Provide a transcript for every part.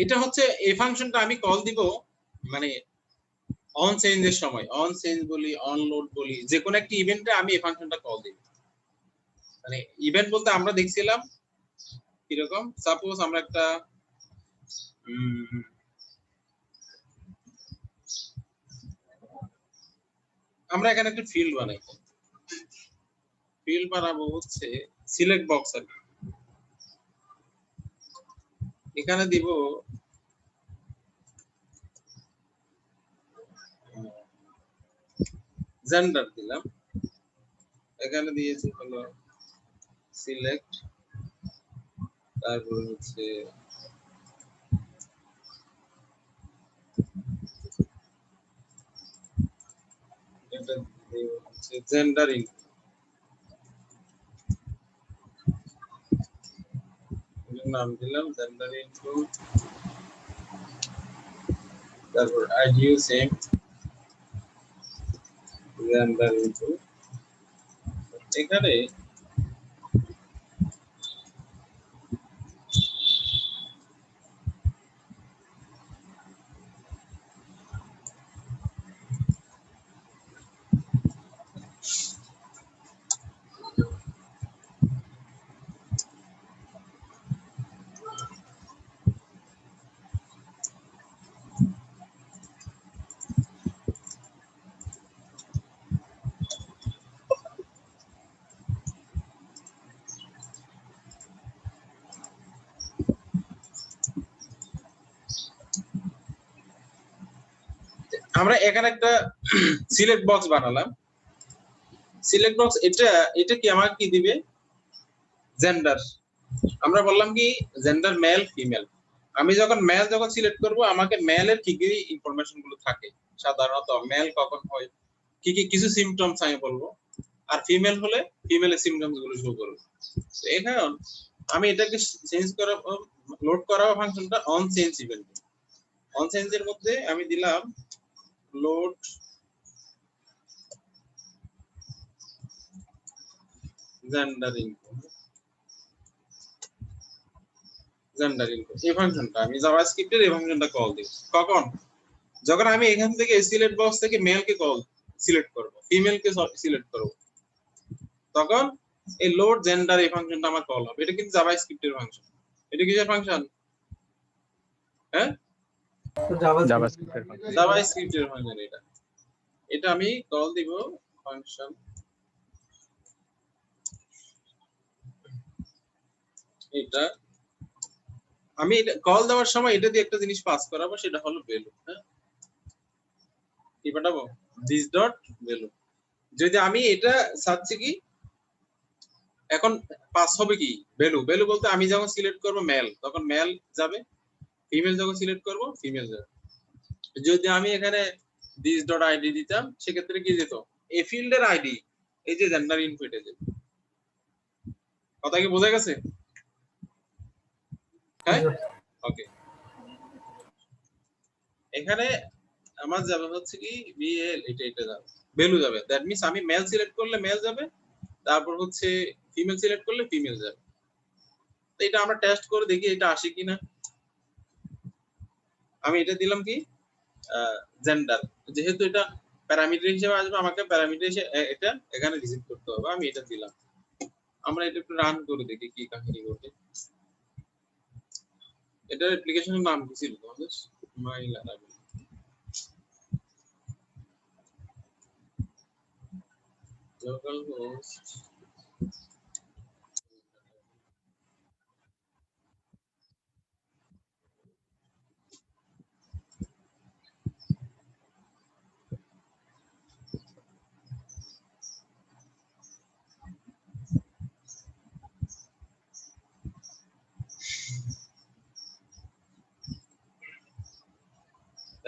এটা হচ্ছে এই ফাংশনটা আমি কল দিব মানে অন চেঞ্জের সময়, অন চেঞ্জ বলি, অন লোড বলি, যে কোনো একটা ইভেন্টে আমি এই ফাংশনটা কল দিব। মানে ইভেন্ট বলতে আমরা দেখছিলাম কিরকম, সাপোজ আমরা একটা আমরা এখানে একটা ফিল্ড বানাই, ফিল্ড বানাবো হচ্ছে সিলেক্ট বক্স আর এখানে দিব জেন্ডার দিলাম, এখানে দিয়েছি হলো সিলেক্ট, তারপর হচ্ছে এটা হচ্ছে জেন্ডার ইনফো, নাম দিলাম জেন্ডার ইনফো, তারপর আইডিও সেম জেন্ডার ইনফো। এখানে আমরা এখানে একটা সিলেক্ট বক্স বানালাম, সিলেক্ট বক্স এটা কি আমাকে কি দিবে, জেন্ডার। আমরা বললাম কি জেন্ডার মেল ফিমেল, আমি যখন মেল যখন সিলেক্ট করব আমাকে মেলের কি কি ইনফরমেশন গুলো থাকে, সাধারণত মেল কখন হয়, কি কি কিছু সিমটমস আমি বলবো, আর ফিমেল হলে ফিমেলের সিমটমস গুলো শো করবে। তো এখন আমি এটাকে চেঞ্জ করা, লোড করা ফাংশনটা অন চেঞ্জ ইভেন্ট, অন চেঞ্জের মধ্যে আমি দিলাম load gender info, gender info এই ফাংশনটা আমি জাভাস্ক্রিপ্টের এই ফাংশনটা কল দিব কখন, যখন আমি এখান থেকে সিলেক্ট বক্স থেকে মেল কে কল সিলেক্ট করব, ফিমেল কে সিলেক্ট করব, তখন এই লোড জেন্ডার এই ফাংশনটা আমার কল হবে। এটা কিন্তু জাভাস্ক্রিপ্টের ফাংশন। এটা কিসের ফাংশন? হ্যাঁ, জাভাস্ক্রিপ্টের ফাংশন। জাভাস্ক্রিপ্টের ফাংশন এটা। এটা আমি কল দিব ফাংশন, এটা আমি এটা কল দেওয়ার সময় এটা দিয়ে একটা জিনিস পাস করাবো, সেটা হলো ভ্যালু। হ্যাঁ, কি পাঠাবো, দিস ডট ভ্যালু। যদি আমি এটা চাচ্ছি কি এখন পাস হবে কি ভ্যালু, ভ্যালু বলতে আমি যখন সিলেক্ট করব মেল তখন মেল যাবে, ফিমেল যখন সিলেক্ট করব ফিমেল যাবে। যদি আমি এখানে দিস ডট আইডি দিতাম সেক্ষেত্রে কি যেত, এই ফিল্ডের আইডি এই যে জেন্ডার ইনফো এটা যেত। কথা কি বোঝা গেছে? হ্যাঁ, ওকে। এখানে আমার যাবে হচ্ছে কি ভিএল, এটা যাবে ভ্যালু যাবে, দ্যাট মিন্স আমি মেল সিলেক্ট করলে মেল যাবে, তারপর হচ্ছে ফিমেল সিলেক্ট করলে ফিমেল যাবে। তো এটা আমরা টেস্ট করে দেখি এটা আসে কিনা। আমি এটা দিলাম কি জেন্ডার, যেহেতু এটা প্যারামিটার হিসেবে আসবে আমাকে প্যারামিটার হিসেবে এটা এখানে রিসিভ করতে হবে, আমি এটা দিলাম। আমরা এটা একটু রান করে দেখি কি কাহিনী ঘটে। এটার অ্যাপ্লিকেশনের নাম কি ছিল তোমাদের? মাই লারাভেল। লোকাল হোস্ট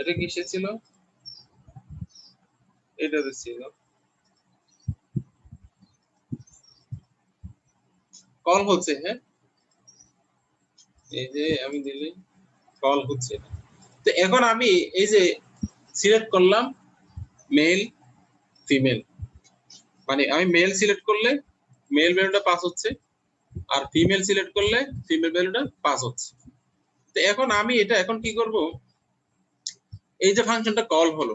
এটা কিসে ছিল, এটাতে ছিল কল হচ্ছে। হ্যাঁ, এই যে আমি দিলে কল হচ্ছে। তো এখন আমি এই যে সিলেক্ট করলাম মেল ফিমেল, মানে আমি মেল সিলেক্ট করলে মেল ভ্যালুটা পাস হচ্ছে, আর ফিমেল সিলেক্ট করলে ফিমেল ভ্যালুটা পাস হচ্ছে। তো এখন আমি এটা এখন কি করব, এই যে ফাংশনটা কল হলো,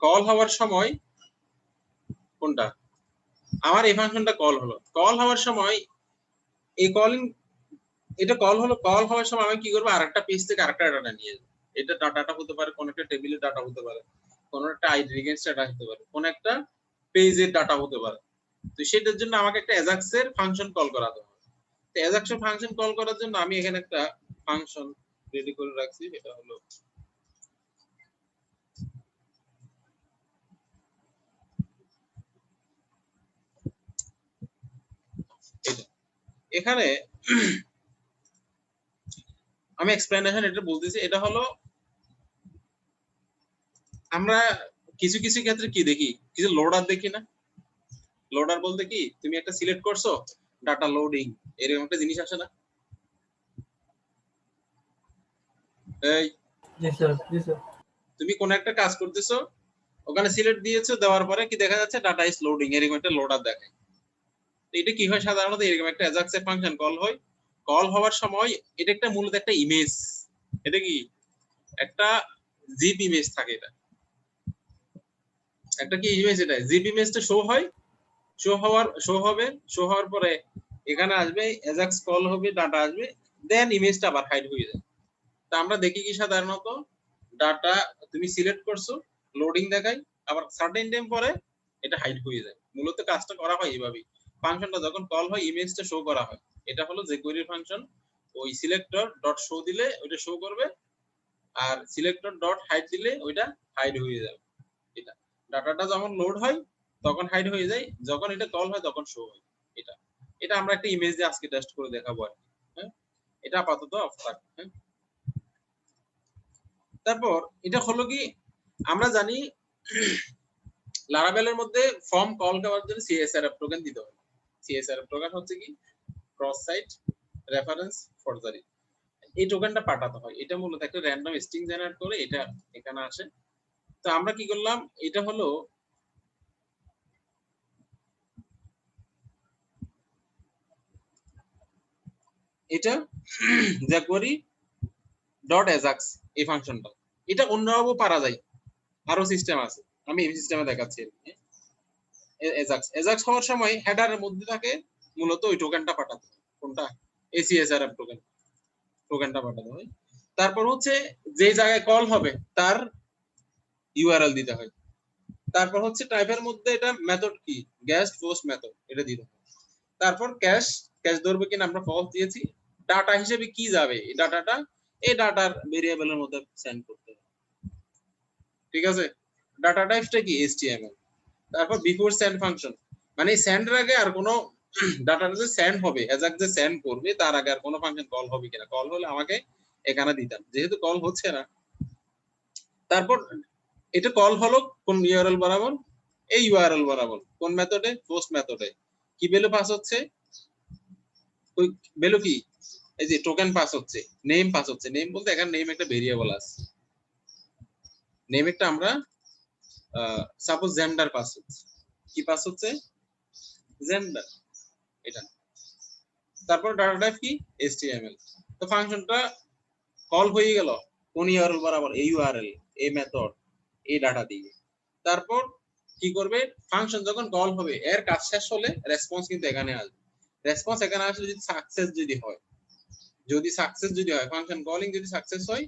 কল হওয়ার সময় কোনটা, আমার এই ফাংশনটা কল হলো, কল হওয়ার সময় এই কলিং, এটা কল হলো, কল হওয়ার সময় আমি কি করবো, আরেকটা পেজ থেকে আরেকটা ডাটা নিয়ে যাবো। এটা ডাটাটা হতে পারে কোন একটা টেবিলের ডাটা হতে পারে, কোন একটা আইডি এগেইনস্ট ডাটা হতে পারে, কোন একটা পেজের ডাটা হতে পারে। তো সেটার জন্য আমাকে একটা অ্যাজাক্স এর ফাংশন কল করাতে হবে। তো অ্যাজাক্স এর ফাংশন কল করার জন্য আমি এখানে একটা ফাংশন রেডি করে রাখছি, এটা হলো এটা। এখানে আমি এক্সপ্লেনেশন এটা বলতেছি, এটা হলো আমরা কিছু কিছু ক্ষেত্রে কি দেখি, কিছু লোডার দেখি না, লোডার বলতে কি, তুমি একটা সিলেক্ট করছো, ডাটা লোডিং, এরকম একটা জিনিস আসে না? এই জি স্যার, জি স্যার। তুমি কোন একটা কাজ করতেছো, ওখানে সিলেক্ট দিয়েছো, দেওয়ার পরে কি দেখা যাচ্ছে, ডাটা ইজ লোডিং, এরকম একটা লোডার দেখায়। তো এটা কি হয় সাধারণত, এরকম একটা অ্যাজাক্স এর ফাংশন কল হয়, কল হওয়ার সময় এটা একটা মূলত একটা ইমেজ, এটা কি একটা জিপ ইমেজ থাকে, এটা একটা কি ইমেজ, এটা জিপ ইমেজটা শো হয়, শো হবে, শো হওয়ার পরে এখানে আসবে অ্যাজাক্স কল হবে, ডাটা আসবে, দেন ইমেজটা আবার হাইড হয়ে যায়। তা আমরা দেখি কি সাধারণত, ডাটা তুমি সিলেক্ট করছো, লোডিং দেখাই, আবার সার্টেন টাইম পরে এটা হাইড হয়ে যায়। মূলত কাজটা করা হয় এইভাবেই, ফাংশনটা যখন কল হয় ইমেজটা শো করা হয়, এটা হলো jQuery ফাংশন। ওই সিলেক্টর ডট শো দিলে ওইটা শো করবে, আর সিলেক্টর ডট হাইড দিলে ওইটা হাইড হয়ে যাবে। এটা ডাটাটা যখন লোড হয় তখন হাইড হয়ে যায়, যখন এটা কল হয় তখন শো হয়। এটা এটা আমরা একটা ইমেজ দিয়ে আজকে টেস্ট করে দেখাবো আর কি। হ্যাঁ, এটা আপাতত অফ থাক। হ্যাঁ, তারপর এটা হলো কি, আমরা জানি লারাভেলের মধ্যে ফর্ম কল করার জন্য সিএসআরএফ টোকেন দিতে হয়। সিএসআরএফ টোকেন হচ্ছে কি, ক্রস সাইট রেফারেন্স ফরজারি, এই টোকেনটা পাঠাতে হয়। এটা মূলত একটা র্যান্ডম স্ট্রিং জেনারেট করে এটা এখানে আসে। তো আমরা কি করলাম, এটা হলো এটা jQuery ডট অ্যাজাক্স, এই ফাংশনটা, এটা অন্যভাবে পারা যায়, আরো সিস্টেম আছে, আমি এই সিস্টেমে দেখাচ্ছি। অ্যাজাক্স অ্যাজাক্স হওয়ার সময় হেডারের মধ্যে থাকে মূলত ওই টোকেনটা পাঠাতে হয়, কোনটা, এসিএসআরএফ টোকেন, টোকেনটা পাঠাতে হয়। তারপর হচ্ছে যে জায়গায় কল হবে তার ইউআরএল দিতে হয়। তারপর হচ্ছে টাইপের মধ্যে এটা মেথড কি, গেস্ট পোস্ট মেথড, এটা দিতে হয়। তারপর ক্যাশ, ক্যাশ ধরবে কিনা আমরা ফলস দিয়েছি, ডাটা হিসেবে কি যাবে, এই ডাটাটা এই ডাটার ভেরিয়েবলের মধ্যে সেন্ড করতে হবে। ঠিক আছে, ডাটা টাইপটা কি, এইচটিএমএল। তারপর বিফোর সেন্ড ফাংশন, মানে সেন্ডের আগে আর কোনো ডাটাটা যে সেন্ড হবে, অ্যাজাক যে সেন্ড করবে তার আগে আর কোনো ফাংশন কল হবে কিনা, কল হলে আমাকে এখানে দিতাম, যেহেতু কল হচ্ছে না। তারপর এটা কল হলো কোন ইউআরএল বরাবর, এই ইউআরএল বরাবর, কোন মেথডে, পোস্ট মেথডে। কি ভ্যালু পাস হচ্ছে, ওই ভ্যালু কি, এই যে টোকেন পাস হচ্ছে, নেম পাস হচ্ছে, নেম বলতে এখানে নেম একটা ভেরিয়েবল আছে, নেম একটা আমরা সাপোজ জেন্ডার পাস হচ্ছে, কি পাস হচ্ছে, জেন্ডার, এটা। তারপর ডাটা টাইপ কি, এইচটিএমএল। তো ফাংশনটা কল হয়ে গেল কোন ইউআরএল বরাবর, এই ইউআরএল, এই মেথড, এই ডাটা দিয়ে। তারপর কি করবে, ফাংশন যখন কল হবে এর কাজ শেষ হলে রেসপন্স কিন্তু এখানে আসবে। রেসপন্স এখানে আসলে যদি সাকসেস যদি হয়, যদি সাকসেস যদি হয়, ফাংশন কলিং যদি সাকসেস হয়,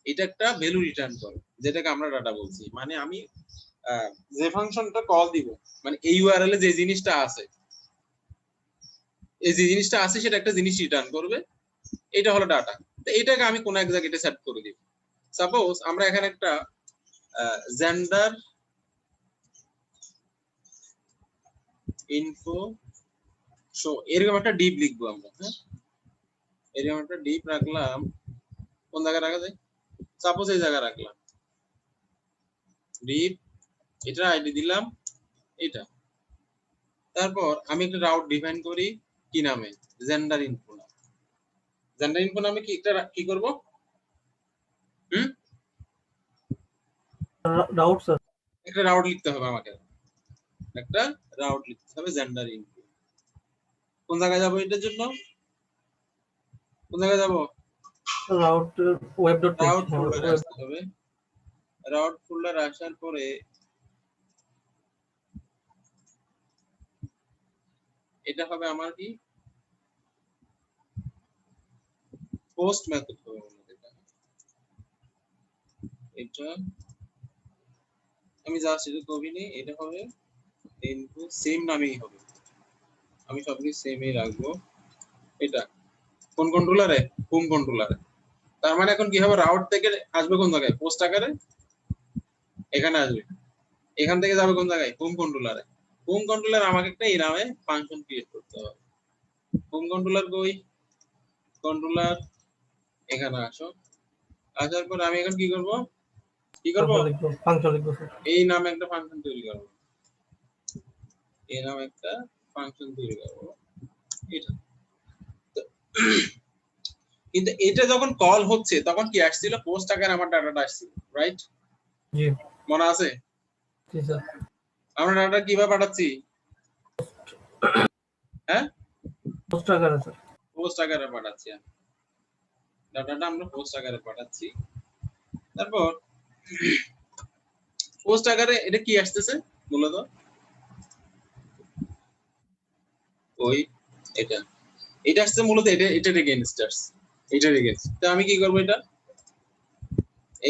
এটা একটা ভ্যালু রিটার্ন করে, যেটাকে আমরা ডাটা বলছি। মানে আমি যে ফাংশনটা কল দিব, মানে এই ইউআরএল এ যে জিনিসটা আছে, এই যে জিনিসটা আছে সেটা একটা জিনিস রিটার্ন করবে, এটা হলো ডাটা। তো এটাকে আমি কোন এক জায়গায় সেট করে দিব। সাপোজ আমরা এখানে একটা জেন্ডার ইনফো শো, এরকম একটা ডিপ লিখবো আমরা। হ্যাঁ, এরকম একটা ডিপ রাখলাম, কোন জায়গায় রাখা যায়, সাপোজ এই জায়গায় রাখলাম ডিপ, এটা আইডি দিলাম এটা। তারপর আমি একটা রাউট ডিফাইন করি কি নামে, জেন্ডার ইনফো নামে। জেন্ডার ইনফো নামে কি একটা কি করব, রাউট স্যার। একটা রাউট লিখতে হবে আমাকে, একটা রাউট লিখতে হবে জেন্ডার ইনফো। কোন জায়গায় যাবো এটার জন্য, কোন জায়গায় যাব, রাউট ওয়েব ডট রাউট ফোল্ডারে আসতে হবে। রাউট ফোল্ডার আসার পরে এটা হবে আমার কি পোস্ট মেথড হবে আমাদের এটা আমি জাস্ট এটা কপি নিই, এটা হবে ইনপু সেম নামেই হবে, আমি সবকিছু সেমই রাখবো। এটা কোন কন্ট্রোলারে? হোম কন্ট্রোলারে। তার মানে এখন কি হবে, রাউট থেকে আসবে কোন জায়গায়? পোস্ট আকারে এখানে আসবে, এখান থেকে যাবে কোন জায়গায়? হোম কন্ট্রোলারে। হোম কন্ট্রোলার আমাকে একটা এই নামে ফাংশন ক্রিয়েট করতে হবে। হোম কন্ট্রোলার কই? কন্ট্রোলার এখানে আসো, আসার পর আমি এখন কি করব? কি করব? ফাংশন লিখবো স্যার। এই নামে একটা ফাংশন তৈরি করব, এই নামে একটা ফাংশন তৈরি করব এটা। তো কিন্তু এটা যখন কল হচ্ছে তখন কি আসছিল? পোস্ট আকারে আমার ডাটাটা আসছিল, রাইট? জি মনে আছে? জি স্যার। আমরা ডাটা কিভাবে পাঠাচ্ছি? হ্যাঁ, পোস্ট আকারে স্যার। পোস্ট আকারে পাঠাচ্ছি, ডাটাটা আমরা পোস্ট আকারে পাঠাচ্ছি। তারপর পোস্ট আকারে এটা কি আসতেছে মূলত? ওই এটা এটা আসছে মূলত, এটা এগেইনস্ট আসছে, এটা এগেইনস্ট। তো আমি কি করব? এটা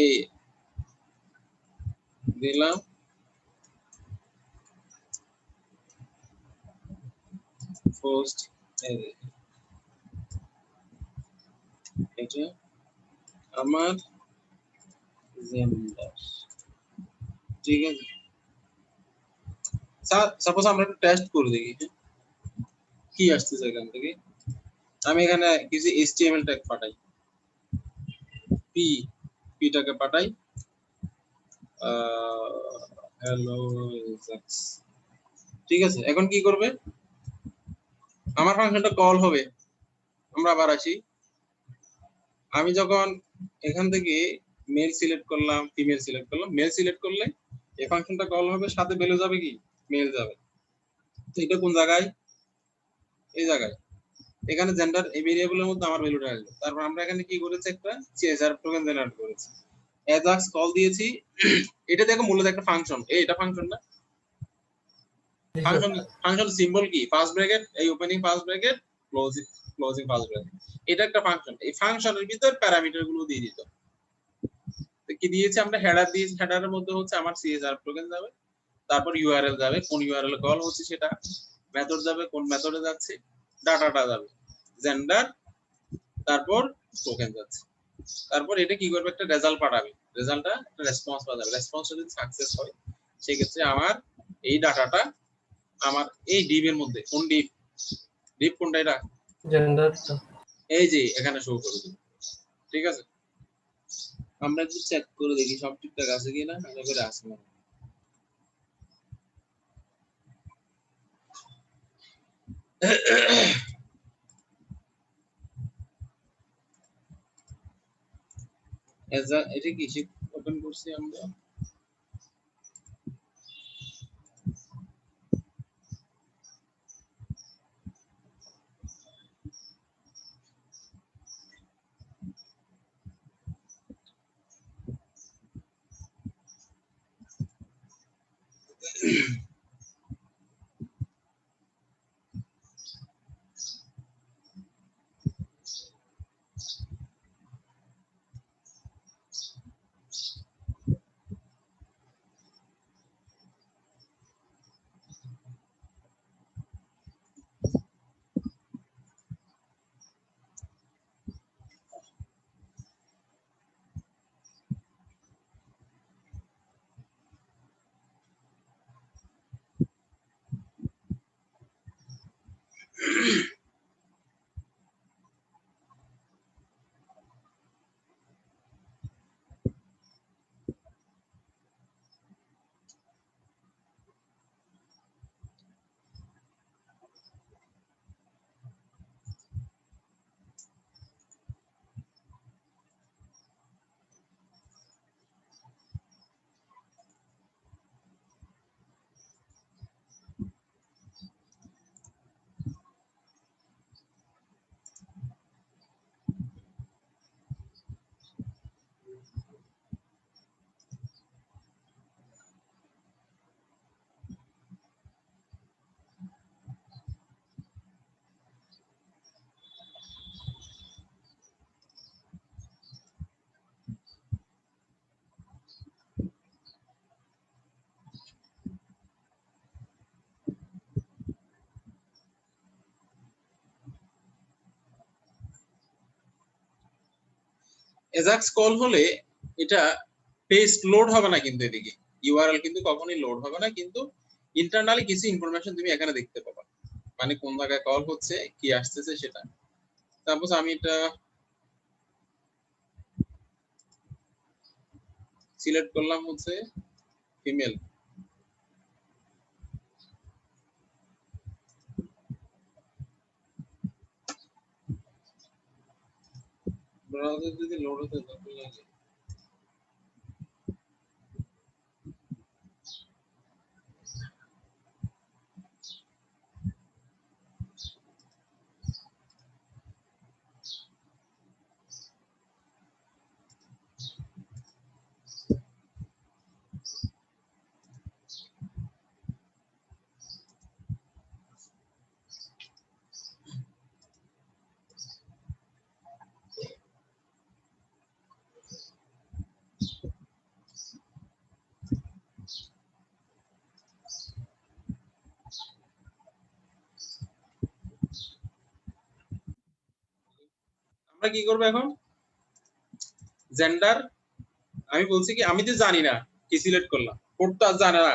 এই দিলাম পোস্ট, এটা আমার জেন্ডার, ঠিক আছে? সাপোজ আমরা একটু টেস্ট করে দেখি কি আসতেছে এখান থেকে। আমি এখানে কিছু HTML ট্যাগ পাঠাই, পিটাকে পাঠাই, হ্যালো এক্সাক্স, ঠিক আছে? এখন কি করবে? আমার ফাংশনটা কল হবে। আমরা আবার আসি, আমি যখন এখান থেকে মেল সিলেক্ট করলাম, ফিমেল সিলেক্ট করলাম, মেল সিলেক্ট করলে এই ফাংশনটা কল হবে, সাথে ভ্যালু যাবে কি? মেল যাবে। তো এটা কোন জায়গায়? এই জায়গায়। এখানে জেন্ডার এই ভেরিয়েবলের মধ্যে আমার ভ্যালুটা আসবে। তারপর আমরা এখানে কি করেছি? একটা CSR টোকেন জেনারেট করেছি, অ্যাজাক্স কল দিয়েছি। এটা দেখো মূলত একটা ফাংশন, এটা ফাংশন না? ফাংশন সিম্বল কি? ফার্স্ট ব্র্যাকেট, এই opening first bracket, closing first bracket. এটা একটা ফাংশন। এই ফাংশনের ভিতর প্যারামিটার গুলো দিয়ে দিত। কি দিয়েছি আমরা? হেডার দিয়েছি, হেডারের মধ্যে হচ্ছে আমার CSR টোকেন যাবে, তারপর URL যাবে, কোন URL কল হচ্ছে সেটা, মেথড যাবে, কোন মেথডে যাচ্ছে, ডাটাটা যাবে, জেন্ডার, তারপর টোকেন যাচ্ছে। তারপর এটা কি করবে? একটা রেজাল্ট পাঠাবে, রেজাল্টটা একটা রেসপন্স পাঠাবে। রেসপন্সটা যদি সাকসেস হয় সেই ক্ষেত্রে আমার এই ডাটাটা আমার এই ডিভ এর মধ্যে, কোন ডিভ? ডিভ কোনটা? এটা জেন্ডারটা এই যে এখানে শো করে দিবে, ঠিক আছে? আমরা একটু চেক করে দেখি সব ঠিকঠাক আছে কিনা, আশা করি আছে না। এটা কি ওপেন করছি আমরা? এজাক্স কল হলে এটা পেস্ট লোড হবে না, কিন্তু এদিকে ইউআরএল কিন্তু কখনোই লোড হবে না, কিন্তু ইন্টারনালি কিছু ইনফরমেশন তুমি এখানে দেখতে পাবা, মানে কোন জায়গায় কল হচ্ছে, কি আসতেছে সেটা। তারপর আমি এটা সিলেক্ট করলাম হচ্ছে ফিমেল, ব্রাউজার যদি লোড হতে লাগে। আমরা কি করবো এখন, জেন্ডার আমি বলছি কি আমি তো জানি না কি সিলেক্ট করলাম, কোড তো আর জানে না,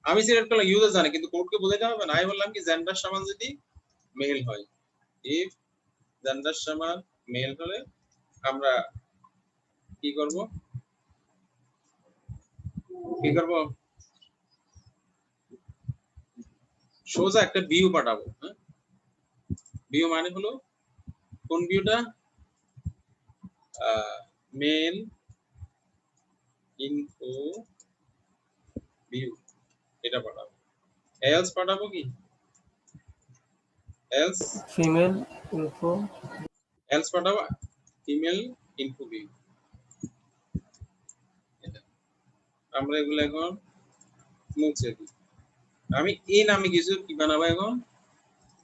আমি সিলেক্ট করলাম, ইউজার জানে, কিন্তু কোডকে বোঝাতে হবে না। আমি বললাম কি জেন্ডার সমান যদি মেল হয়, ইফ জেন্ডার সমান মেল হলে আমরা কি করব, সোজা একটা ভিউ পাঠাবো। হ্যাঁ, ভিউ মানে হলো কোন ভিউটা, মেল ইনফো ভিউ, এটা পাঠাবো। এলস পাঠাবো কি, এলস ফিমেল ইনফো, এলস পাঠাবো ফিমেল ইনফো ভিউ। আমরা এগুলো এখন মুছে দিই। আমি এই নামে কিছু কি বানাবো এখন,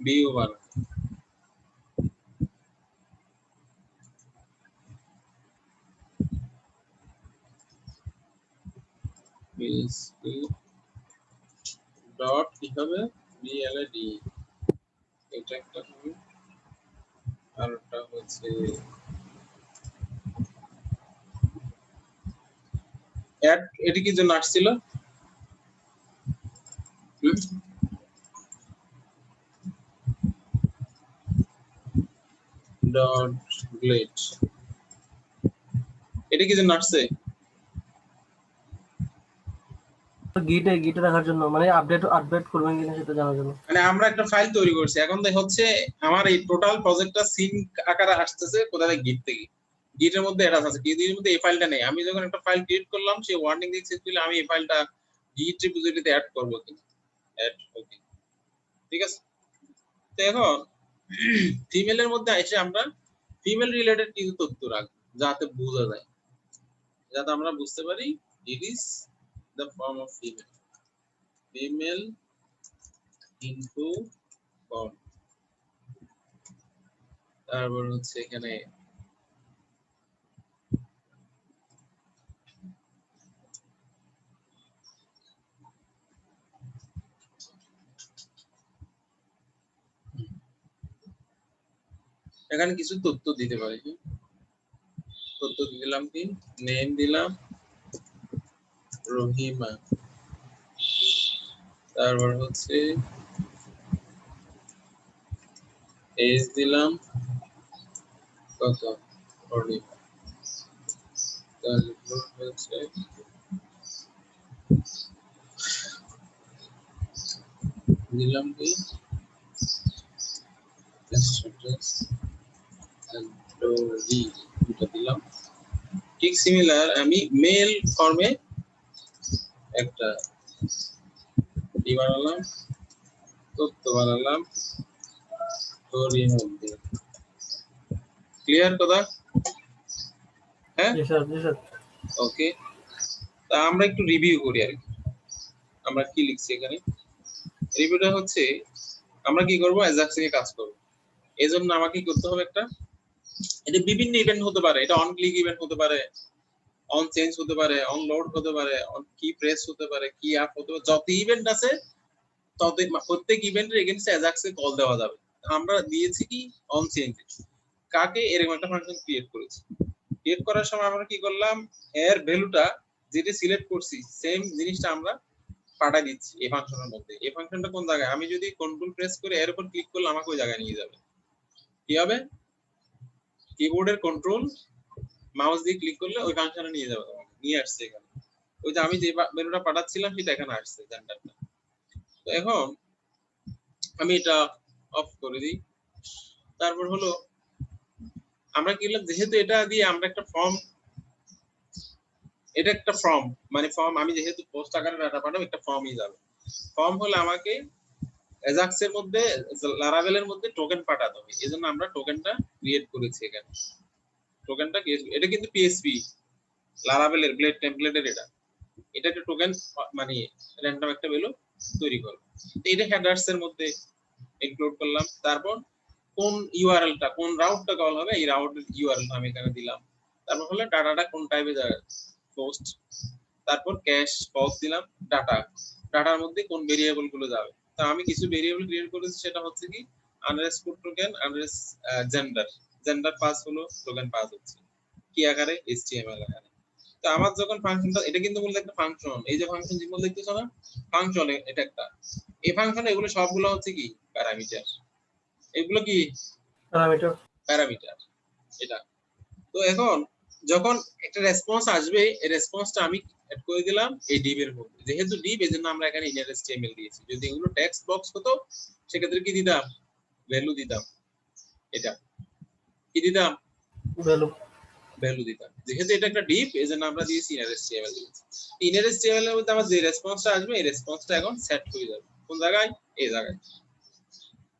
ভিউ বানাবো। ডট কি হবে, blad, এটা একটা হবে, আর একটা হচ্ছে অ্যাড, এটি কি জন্য আসছিল, ডট গ্লেড, এটা কি জন্য আসছে, গিটে রাখার জন্য, মানে আপডেট করবেন কিনা সেটা জানার জন্য। মানে আমরা একটা ফাইল তৈরি করছি, এখন হচ্ছে আমার এই টোটাল প্রজেক্টটা সিন আকারে আসতেছে কোথায়, গিট থেকে। গিটের মধ্যে এটা আছে, গিটের মধ্যে এই ফাইলটা নেই। আমি যখন একটা ফাইল ক্রিয়েট করলাম, সেই ওয়ার্নিং দিয়েছিল আমি এই ফাইলটা গিট রিপোজিটরিতে অ্যাড করব কিনা, অ্যাড, ওকে ঠিক আছে। তো এখন ফিমেলের মধ্যে এসে আমরা ফিমেল রিলেটেড কিছু তথ্য রাখবো, যাতে বোঝা যায়, যাতে আমরা বুঝতে পারি it is the form of female, female info form. তারপর হচ্ছে এখানে এখানে কিছু তথ্য দিতে পারি, তথ্য দিলাম কি, নেম দিলাম রহিমা, তারপর হচ্ছে এজ দিলাম কত, রহিমা, তারপর হচ্ছে দিলাম কি দিলাম। ঠিক সিমিলার আমি মেল ফর্মে একটা কি বানালাম, তথ্য বানালাম, ক্লিয়ার কথা, হ্যাঁ জি স্যার, জি স্যার। ওকে। তা আমরা একটু রিভিউ করি আর কি, আমরা কি লিখছি এখানে। রিভিউটা হচ্ছে আমরা কি করব, অ্যাজাক্স থেকে কাজ করব। এই জন্য আমাকে কি করতে হবে, একটা এটা বিভিন্ন ইভেন্ট হতে পারে, এটা অন ক্লিক ইভেন্ট হতে পারে, অন চেঞ্জ হতে পারে, অন লোড হতে পারে, অন কি প্রেস হতে পারে, কি আপ হতে পারে, যত ইভেন্ট আছে তত প্রত্যেক ইভেন্টের এগেইনস্টে অ্যাজাক্সে কল দেওয়া যাবে। আমরা দিয়েছি কি অন চেঞ্জ, কাকে এরকম একটা ফাংশন ক্রিয়েট করেছি, ক্রিয়েট করার সময় আমরা কি করলাম, এর ভ্যালুটা যেটা সিলেক্ট করছি সেম জিনিসটা আমরা পাঠাই দিচ্ছি এই ফাংশনের মধ্যে। এই ফাংশনটা কোন জায়গায়, আমি যদি কন্ট্রোল প্রেস করে এর উপর ক্লিক করলে আমাকে ওই জায়গায় নিয়ে যাবে। কি হবে, কিবোর্ডের কন্ট্রোল মাউস দিয়ে ক্লিক করলে ওই ফাংশনে নিয়ে যাবে, তোমাকে নিয়ে আসছে এখানে। ওই যে আমি যে ভ্যালুটা পাঠাচ্ছিলাম সেটা এখানে আসছে জেন্ডারটা। তো এখন আমি এটা অফ করে দিই। তারপর হলো আমরা কি করলাম, যেহেতু এটা দিয়ে আমরা একটা ফর্ম, এটা একটা ফর্ম মানে ফর্ম, আমি যেহেতু পোস্ট আকারে ডাটা পাঠাবো একটা ফর্মই যাবে। ফর্ম হলে আমাকে অ্যাজাক্স এর মধ্যে লারাভেলের মধ্যে টোকেন পাঠাতে হবে, এজন্য আমরা টোকেনটা ক্রিয়েট করেছি এখানে। টোকেনটা এটা কিন্তু পিএসপি লারাভেলের ব্লেড টেমপ্লেটের, এটা একটা টোকেন মানে র্যান্ডম একটা ভ্যালু তৈরি করব। এটা হেডার্স এর মধ্যে ইনক্লুড করলাম। তারপর কোন ইউআরএলটা, কোন রাউটটা কল হবে, এই রাউটের ইউআরএল আমি এখানে দিলাম। তারপর হলো ডাটাটা কোন টাইপে যাবে, পোস্ট। তারপর ক্যাশ ফলস দিলাম, ডাটার মধ্যে কোন ভেরিয়েবল গুলো যাবে। তো আমি কিছু ভেরিয়েবল ক্রিয়েট করেছি, সেটা হচ্ছে কি underscore token gender, gender pass হলো, টোকেন পাস হচ্ছে কি আকারে, এইচটিএমএল আকারে। তো আমার যখন ফাংশনটা, এটা কিন্তু মূলত একটা ফাংশন, এই যে ফাংশন সিম্বল দেখতেছো না, ফাংশন এটা একটা। এই ফাংশনে এগুলো সবগুলো হচ্ছে কি প্যারামিটার, এগুলো কি প্যারামিটার। প্যারামিটার এটা। তো এখন যখন একটা রেসপন্স আসবে, এই রেসপন্সটা আমি অ্যাড করে দিলাম এই ডিভ এর মধ্যে। যেহেতু ডিভ, এজন্য আমরা এখানে ইনার এসটিএমএল দিয়েছি। যদি এগুলো টেক্সট বক্স হতো সেক্ষেত্রে কি দিতাম, ভ্যালু দিতাম। এটা কি দিতাম, ভ্যালু। ভ্যালু দিতাম। যেহেতু এটা একটা ডিভ, এজন্য আমরা দিয়েছি ইনার এসটিএমএল দিয়েছি। ইনার এসটিএমএল এর মধ্যে আমার যে রেসপন্সটা আসবে, এই রেসপন্সটা এখন সেট হয়ে যাবে কোন জায়গায়, এই জায়গায়।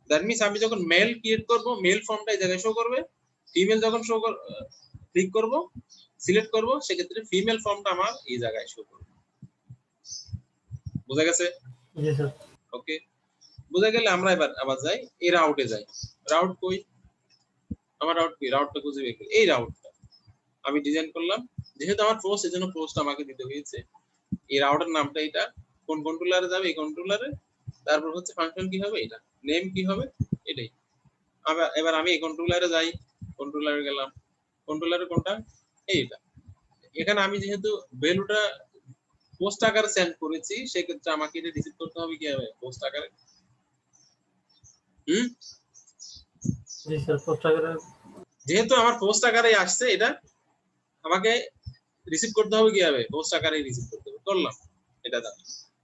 দ্যাট মিন্স আমি যখন মেল ক্রিয়েট করব, মেল ফর্মটা এই জায়গায় শো করবে। ফিমেল যখন শো ক্লিক করব, সিলেক্ট করব, সেক্ষেত্রে ফিমেল ফর্মটা আমার এই জায়গায় শো করবে। বুঝা গেছে? জি স্যার। ওকে, বুঝা গেলে আমরা এবার আবার যাই এই রাউটে যাই। রাউট কই, আমার রাউট কি, রাউটটা খুঁজে বের করি। এই রাউটটা আমি ডিজাইন করলাম, যেহেতু আমার পোস্ট, এজন্য পোস্ট আমাকে দিতে হয়েছে। এই রাউটের নামটা এটা, কোন কন্ট্রোলারে যাবে, এই কন্ট্রোলারে। তারপর হচ্ছে ফাংশন কি হবে, এটা নেম কি হবে, এটাই। এবার আমি এই কন্ট্রোলারে যাই, কন্ট্রোলারে গেলাম, কন্ট্রোলারে কোনটা, এইটা। এখানে আমি যেহেতু ভ্যালুটা পোস্ট আকারে সেন্ড করেছি, সেক্ষেত্রে আমাকে এটা রিসিভ করতে হবে কি হবে, পোস্ট আকারে। জি স্যার, পোস্ট আকারে। যেহেতু আমার পোস্ট আকারে আসছে, এটা আমাকে রিসিভ করতে হবে কি হবে, পোস্ট আকারে রিসিভ করতে হবে। করলাম এটা দাও।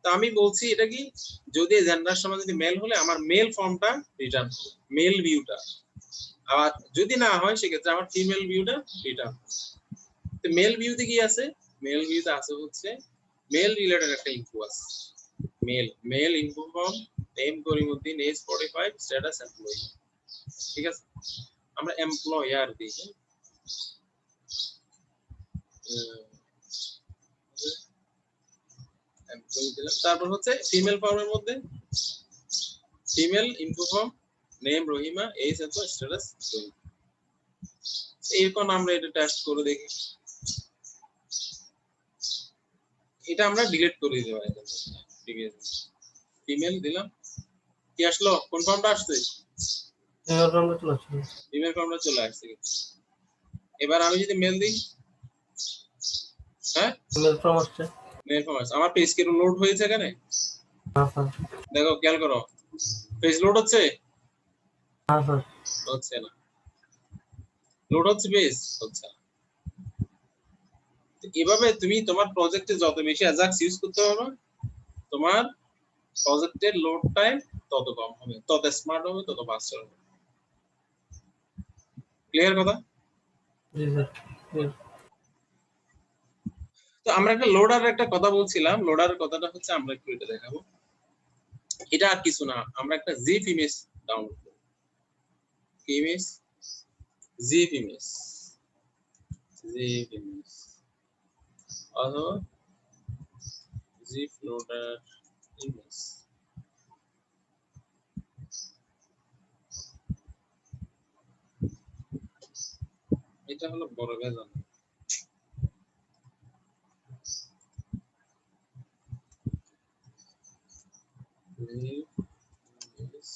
তো আমি বলছি এটা কি, যদি জেন্ডার সময় যদি মেল হলে আমার মেল ফর্মটা রিটার্ন হবে, মেল ভিউটা। আবার যদি না হয় সেক্ষেত্রে আমার ফিমেল ভিউটা রিটার্ন। তো মেল ভিউতে কি আছে, মেল ভিউতে আছে হচ্ছে মেল রিলেটেড একটা ইনফো আছে। Male info form, name Karimuddin, age 45, status employee. ঠিক আছে, আমরা এমপ্লয়ার দিই। এমপ্লয়ি দিলাম। তারপর হচ্ছে ফিমেল ফর্মের মধ্যে female info form, name Rahima, age এত, স্ট্যাটাস রহিমা। এরকম আমরা এটা টেস্ট করে দেখি। এটা আমরা ডিলিট করে দিতে পারি। ঠিক আছে, ফিমেল দিলাম, কি আসলো, কোন ফর্মটা আসছে, ফিমেল ফর্মটা চলে আসছে। ফিমেল ফর্মটা চলে আসছে। এবার আমি যদি মেল দিই, হ্যাঁ ফিমেল ফর্ম আসছে। মেল ফর্ম আসছে। আমার পেজ কি লোড হয়েছে এখানে, হ্যাঁ স্যার। দেখো খেয়াল করো, পেজ লোড হচ্ছে, হ্যাঁ স্যার। হচ্ছে না, লোড হচ্ছে পেজ, হচ্ছে না। এভাবে তুমি তোমার প্রজেক্টে যত বেশি অ্যাজাক্স ইউজ করতে পারবে, তোমার প্রজেক্টের লোড টাইম তত কম হবে, তত স্মার্ট হবে, তত ফাস্টার হবে। ক্লিয়ার কথা? জি স্যার, ক্লিয়ার। তো আমরা একটা লোডারের একটা কথা বলছিলাম, লোডারের কথাটা হচ্ছে আমরা একটু এটা দেখাবো। এটা আর কিছু না, আমরা একটা জিপ ইমেজ ডাউনলোড করব। Image, zip image, zip image অথবা জিপ লোডার ইমেজ। এটা হলো বড় ভেজাল। জিপ ইমেজ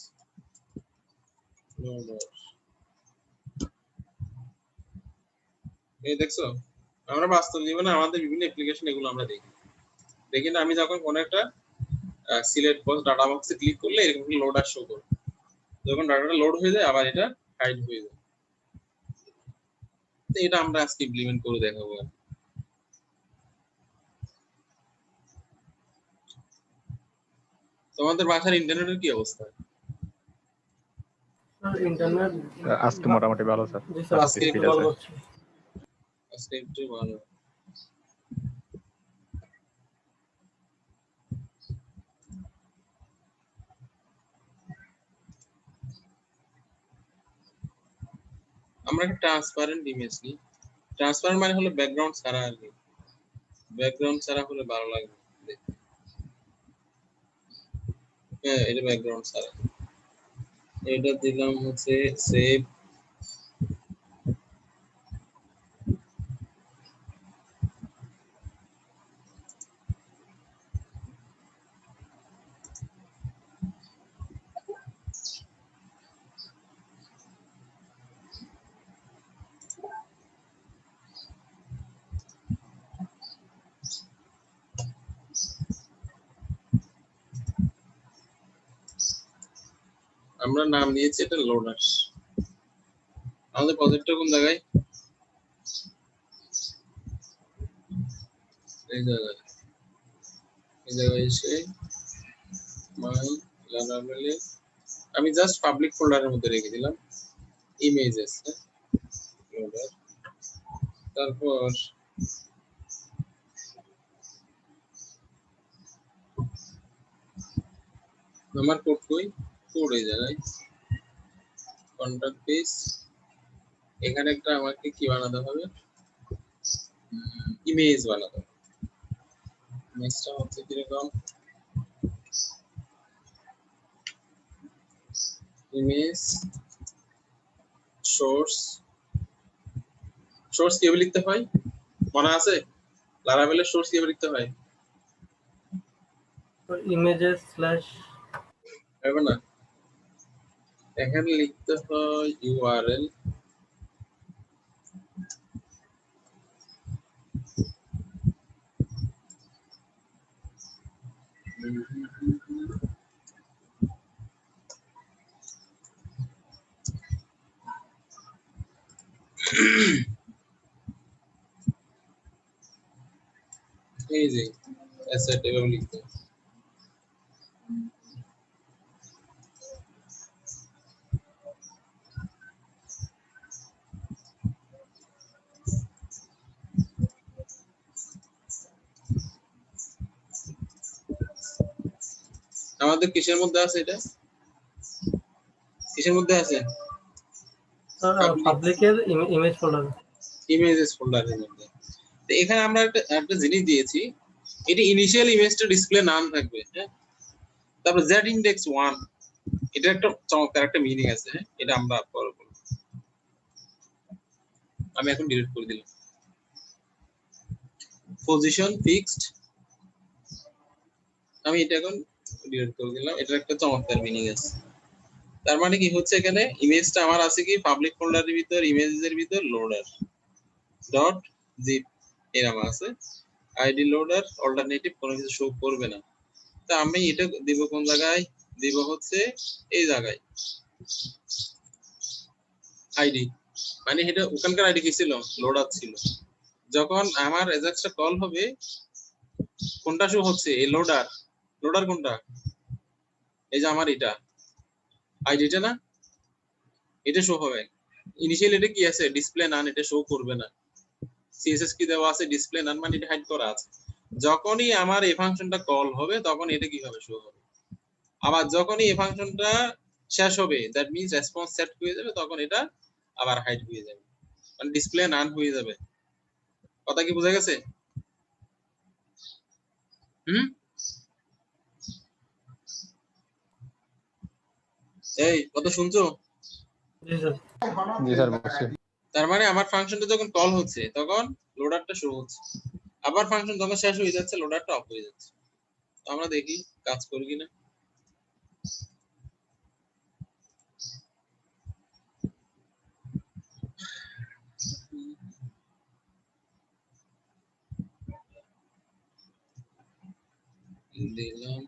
লোডার, এই দেখছো, আমরা বাস্তব জীবনে আমাদের বিভিন্ন অ্যাপ্লিকেশন এগুলো আমরা দেখি না, আমি যখন কোনো একটা সিলেক্ট বক্স ডাটা বক্সে ক্লিক করলে এরকম লোডার শো করবে, যখন ডাটাটা লোড হয়ে যায় আবার এটা হাইড হয়ে যায়। তো এটা আমরা আজকে ইমপ্লিমেন্ট করে দেখাবো। তোমাদের বাসার ইন্টারনেটের কি অবস্থা? ইন্টারনেট আজকে মোটামুটি ভালো স্যার। জি স্যার, আজকে আজকে একটু ভালো আছে। করছি। আজকে একটু ভালো। আমরা একটা ট্রান্সপারেন্ট ইমেজ নিই। ট্রান্সপারেন্ট মানে হলো ব্যাকগ্রাউন্ড ছাড়া আর কি, ব্যাকগ্রাউন্ড ছাড়া হলে ভালো লাগবে দেখতে। হ্যাঁ, এটা ব্যাকগ্রাউন্ড ছাড়া। এটা দিলাম হচ্ছে সেভ। আমরা নাম দিয়েছি এটা লোডার। আমাদের প্রজেক্টটা কোন জায়গায়? এই জায়গায়, এই জায়গায় এসে মাই লারাবেলে আমি জাস্ট পাবলিক ফোল্ডারের মধ্যে রেখে দিলাম ইমেজেস লোডার। তারপর আমার কোড কই, কোড এই জায়গায় কন্ট্যাক্ট পেজ। এখানে একটা আমাকে কি বানাতে হবে, ইমেজ বানাতে হবে। ইমেজটা হচ্ছে কিরকম, ইমেজ সোর্স। সোর্স কিভাবে লিখতে হয় মনে আছে? লারাভেলের সোর্স কিভাবে লিখতে হয়? ইমেজেস স্ল্যাশ হবে না, এখানে লিখতে হয় ইউআরএল এই যে অ্যাসেট এভাবে লিখতে হয়। আমাদের কিসের মধ্যে আছে এটা, কিসের মধ্যে আছে? পাবলিকের ইমেজ ফোল্ডার। ইমেজেস ফোল্ডারের মধ্যে। তো এখানে আমরা একটা জিনিস দিয়েছি, এটি ইনিশিয়াল ইমেজটা ডিসপ্লে নাম থাকবে, হ্যাঁ। তারপর z ইনডেক্স 1, এটা একটা চমৎকার একটা মিনিং আছে, হ্যাঁ, এটা আমরা পরে বলবো। আমি এখন ডিলিট করে দিলাম। পজিশন ফিক্সড, আমি এটা এখন ডিলিট করে দিলাম। এটা একটা চমৎকার মিনিং আছে। তার মানে কি হচ্ছে, এখানে ইমেজটা আমার আছে কি পাবলিক ফোল্ডারের ভিতর, ইমেজের ভিতর লোডার ডট জিপ এরকম আছে। আইডি লোডার অল্টারনেটিভ কোনো কিছু শো করবে না। তা আমি এটা দিব কোন জায়গায়, দিব হচ্ছে এই জায়গায় আইডি, মানে এটা ওখানকার আইডি কি ছিল, লোডার ছিল। যখন আমার এজাক্সটা কল হবে কোনটা শো হচ্ছে, এই লোডার। লোডার কোনটা, এই যে আমার এটা আইডিটা না, এটা শো হবে। ইনিশিয়াল এটা কি আছে, ডিসপ্লে নান, এটা শো করবে না। সিএসএস কি দেওয়া আছে, ডিসপ্লে নান, মানে এটা হাইড করা আছে। যখনই আমার এই ফাংশনটা কল হবে তখন এটা কিভাবে শো হবে। আবার যখনই এই ফাংশনটা শেষ হবে, দ্যাট মিন্স রেসপন্স সেট হয়ে যাবে, তখন এটা আবার হাইড হয়ে যাবে, মানে ডিসপ্লে নান হয়ে যাবে। কথা কি বোঝা গেছে? হুম, এই কথা শুনছো? জি স্যার। জি স্যার বুঝছি। তার মানে আমার ফাংশনটা যখন কল হচ্ছে তখন লোডারটা শো হচ্ছে, আবার ফাংশন যখন শেষ হয়ে যাচ্ছে লোডারটা অফ হয়ে যাচ্ছে। তো আমরা দেখি কাজ করি কিনা। দিলাম,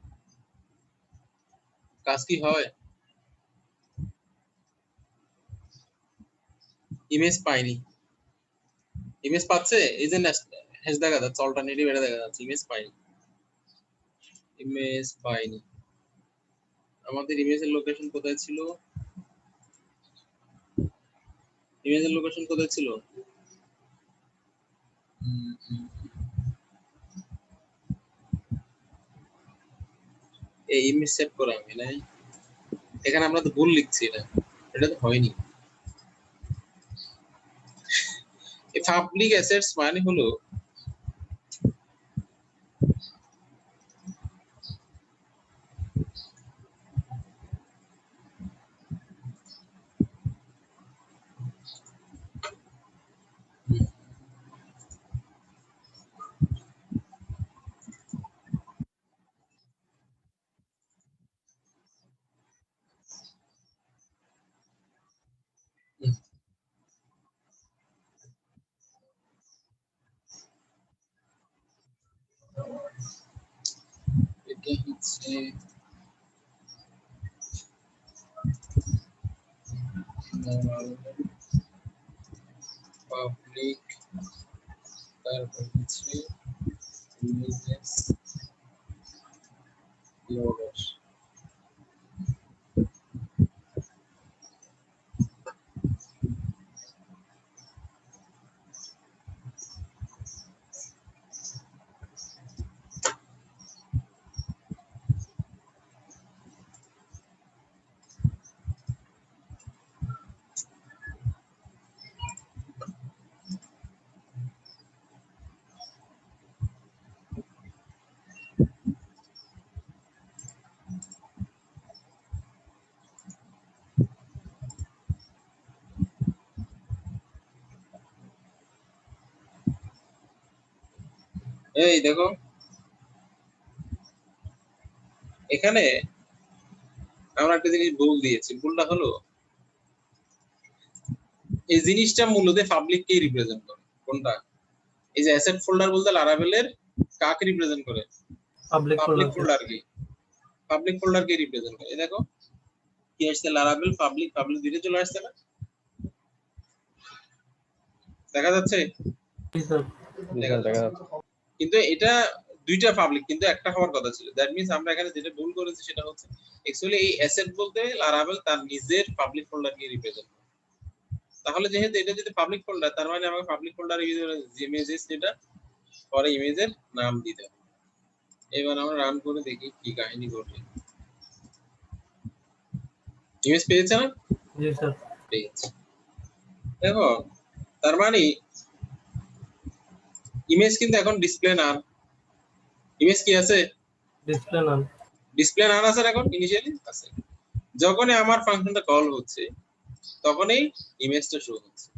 কাজ কি হয়? ইমেজ পাইনি, ইমেজ পাচ্ছে, এই যে হ্যাশ দেখা যাচ্ছে, অল্টারনেটিভ এটা দেখা যাচ্ছে, ইমেজ পাইনি, ইমেজ পাইনি। আমাদের ইমেজের লোকেশন কোথায় ছিল? ইমেজের লোকেশন কোথায় ছিল? এই ইমেজ সেভ করা আমি নাই, এখানে আমরা তো ভুল লিখছি, এটা তো হয়নি। এই পাবলিক অ্যাসেটস মানে হলো এটা হচ্ছে পাবলিক, তারপর হচ্ছে ইমেজেস লোডার। এই দেখো এখানে আমরা একটা জিনিস ভুল দিয়েছি, ভুলটা হলো এই জিনিসটা মূলত পাবলিক কে রিপ্রেজেন্ট করে, কোনটা? এই যে অ্যাসেট ফোল্ডার বলতে লারাভেলের কাকে রিপ্রেজেন্ট করে? Public public folder. ফোল্ডার কে, পাবলিক ফোল্ডার কে রিপ্রেজেন্ট করে। এই দেখো কি আসছে, লারাভেল পাবলিক, পাবলিক দুইটা চলে আসছে না, দেখা যাচ্ছে? জি স্যার। জি স্যার দেখা যাচ্ছে। কিন্তু এটা দুইটা পাবলিক, কিন্তু একটা হওয়ার কথা ছিল। দ্যাট মিন্স আমরা এখানে যেটা ভুল করেছি সেটা হচ্ছে অ্যাকচুয়ালি এই অ্যাসেট বলতে লারাভেল তার নিজের পাবলিক ফোল্ডারকে রিপ্রেজেন্ট করে। তাহলে যেহেতু এটা যদি পাবলিক ফোল্ডার, তার মানে আমাকে পাবলিক ফোল্ডারের ভিতরে যে ইমেজেস যেটা পরে ইমেজের নাম দিতে হবে। এবার আমরা রান করে দেখি কি কাহিনী ঘটে। ইমেজ পেয়েছে না? জি স্যার। পেয়েছে। দেখো তার মানে ইমেজ কিন্তু এখন ডিসপ্লে নাম, ইমেজ কি আছে? ডিসপ্লে নাম। ডিসপ্লে নাম আছে এখন, ইনিশিয়ালি আছে। যখনই আমার ফাংশনটা কল হচ্ছে তখনই ইমেজটা শো হচ্ছে,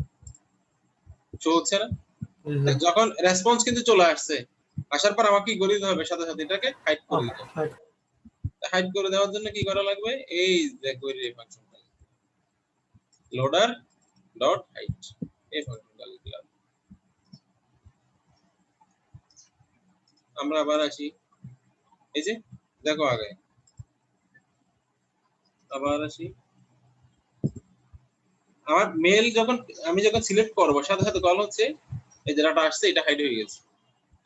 শো হচ্ছে না? জি স্যার। যখন রেসপন্স কিন্তু চলে আসছে, আসার পর আমাকে কি করে দিতে হবে? সাথে সাথে এটাকে হাইড করে দিতে হবে। হাইড করে দেওয়ার জন্য কি করা লাগবে? এই যে কোয়েরি ফাংশনটা, লোডার ডট হাইড, এই ফাংশনটা লিখলাম। আমরা আবার আসি, এই যে দেখো আগে আবার আসি, আমার মেল যখন আমি যখন সিলেক্ট করব সাথে সাথে কল হচ্ছে, এই যে ডাটা আসছে এটা হাইড হয়ে গেছে,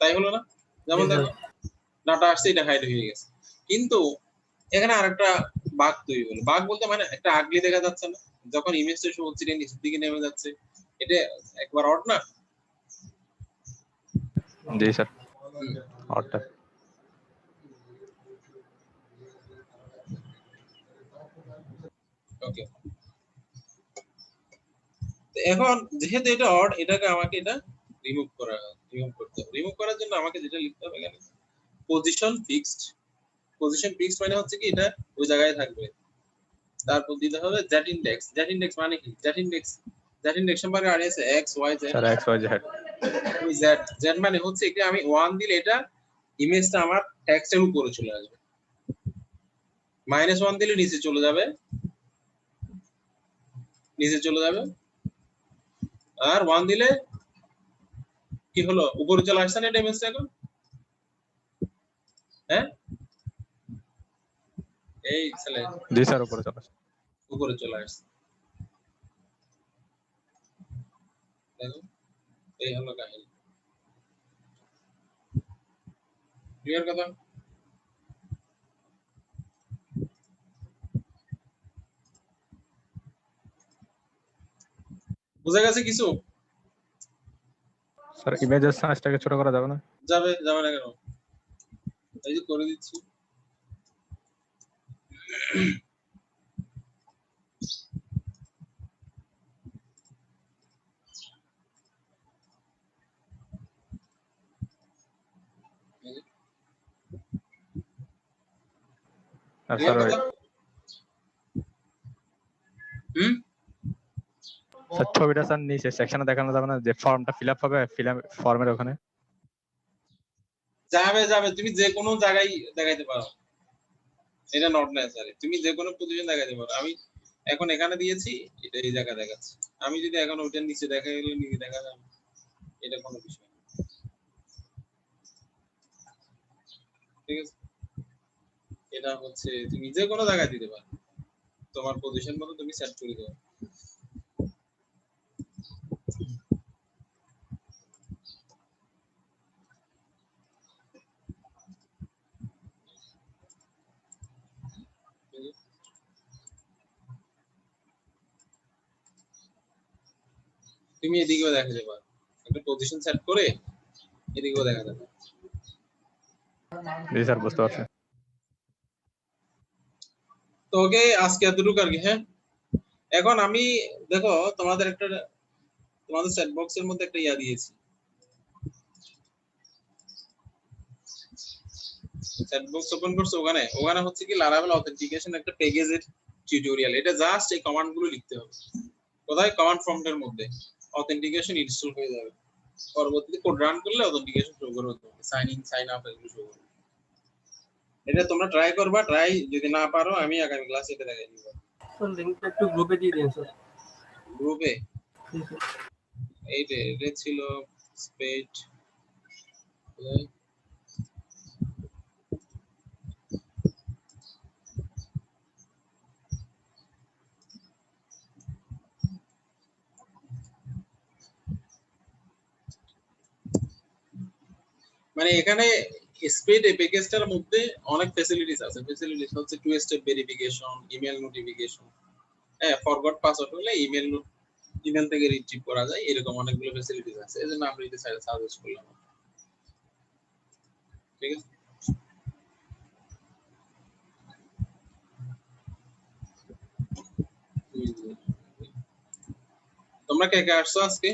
তাই হলো না? যেমন দেখো ডাটা আসছে এটা হাইড হয়ে গেছে, কিন্তু এখানে আরেকটা বাগ তৈরি হলো। বাগ বলতে মানে একটা আগলি দেখা যাচ্ছে না, যখন ইমেজটা শো হচ্ছে এটা নিচের দিকে নেমে যাচ্ছে, এটা একবার অড না? জি স্যার অর্ডার। ওকে, এখন যেহেতু এটা অড, এটাকে আমাকে এটা রিমুভ করতে হবে। রিমুভ করার জন্য আমাকে যেটা লিখতে হবে এখানে পজিশন ফিক্সড। পজিশন ফিক্সড মানে হচ্ছে কি এটা ওই জায়গায় থাকবে। তারপর দিতে হবে জেড ইন্ডেক্স। জেড ইন্ডেক্স মানে কি? জেড ইন্ডেক্স সম্পর্কে আর আছে X Y Z. Sir X Y Z. ওই জেড, জেড মানে হচ্ছে কি আমি 1 দিলে এটা ইমেজটা আমার টেক্সটের উপরে চলে আসবে, -1 দিলে নিচে চলে যাবে, নিচে চলে যাবে, আর 1 দিলে কি হলো? উপরে চলে আসছে না এটা ইমেজটা এখন? হ্যাঁ এই ছেলে জি স্যার উপরে চলে আসে। উপরে চলে আসছে। দেখো, এই হলো কাহিনী। ক্লিয়ার কথা? বুঝা গেছে কিছু? স্যার ইমেজের সাইজটাকে ছোট করা যাবে না? যাবে যাবে না কেন? এই যে করে দিচ্ছি। আর ক্লিয়ার স্যার কথা? হুম? স্যার ছবিটা স্যার নিচে সেকশনে দেখানো যাবে না, যে ফর্মটা ফিল আপ হবে ফর্মের ওখানে? যাবে যাবে, তুমি যে কোনো জায়গায় দেখাইতে পারো, এটা নট নেসেসারি। তুমি যে কোনো পজিশন দেখাইতে পারো। আমি এখন এখানে দিয়েছি, এটা এই জায়গা দেখাচ্ছে। আমি যদি এখন ওইটার নিচে দেখা গেলে নিচে দেখা যাবে, এটা কোনো বিষয় না। ঠিক আছে, এটা হচ্ছে তুমি যে কোনো জায়গায় দিতে পারো, তোমার পজিশন মতো তুমি সেট করে দেবে। তুমি এদিকেও দেখাতে পারো, একটা পজিশন সেট করে এদিকেও দেখা যাবে। জি স্যার বুঝতে পারছি। তো ওকে, আজকে এতটুকু আর কি। হ্যাঁ, এখন আমি দেখো তোমাদের সেট বক্সের মধ্যে একটা ইয়া দিয়েছি। সেট বক্স ওপেন করছো, ওখানে ওখানে হচ্ছে কি লারাভেল অথেন্টিকেশন একটা প্যাকেজের টিউটোরিয়াল। এটা জাস্ট এই কমান্ড গুলো লিখতে হবে। কোথায়? কমান্ড প্রম্পটের মধ্যে অথেন্টিকেশন ইনস্টল হয়ে যাবে। পরবর্তীতে কোড রান করলে অথেন্টিকেশন শো করবে, সাইন ইন সাইন আপ এগুলো শো করবে। এটা তোমরা ট্রাই করবা, ট্রাই যদি না পারো আমি আগামী ক্লাসে এটা দেখাই দিব। স্যার লিংকটা একটু গ্রুপে দিয়ে দিন স্যার। গ্রুপে জি স্যার। এটা ছিল স্পেড। মানে এখানে স্পেড এই প্যাকেজটার মধ্যে অনেক ফ্যাসিলিটিস আছে। ফ্যাসিলিটিস হচ্ছে 2 স্টেপ ভেরিফিকেশন, ইমেল নোটিফিকেশন, হ্যাঁ, ফরগট পাসওয়ার্ড হলে ইমেল থেকে রিট্রিভ করা যায়, এরকম অনেকগুলো ফ্যাসিলিটিস আছে। এজন্য আমরা এটা সাজেস্ট করলাম। ঠিক আছে, তোমরা কে কে আসছো আজকে?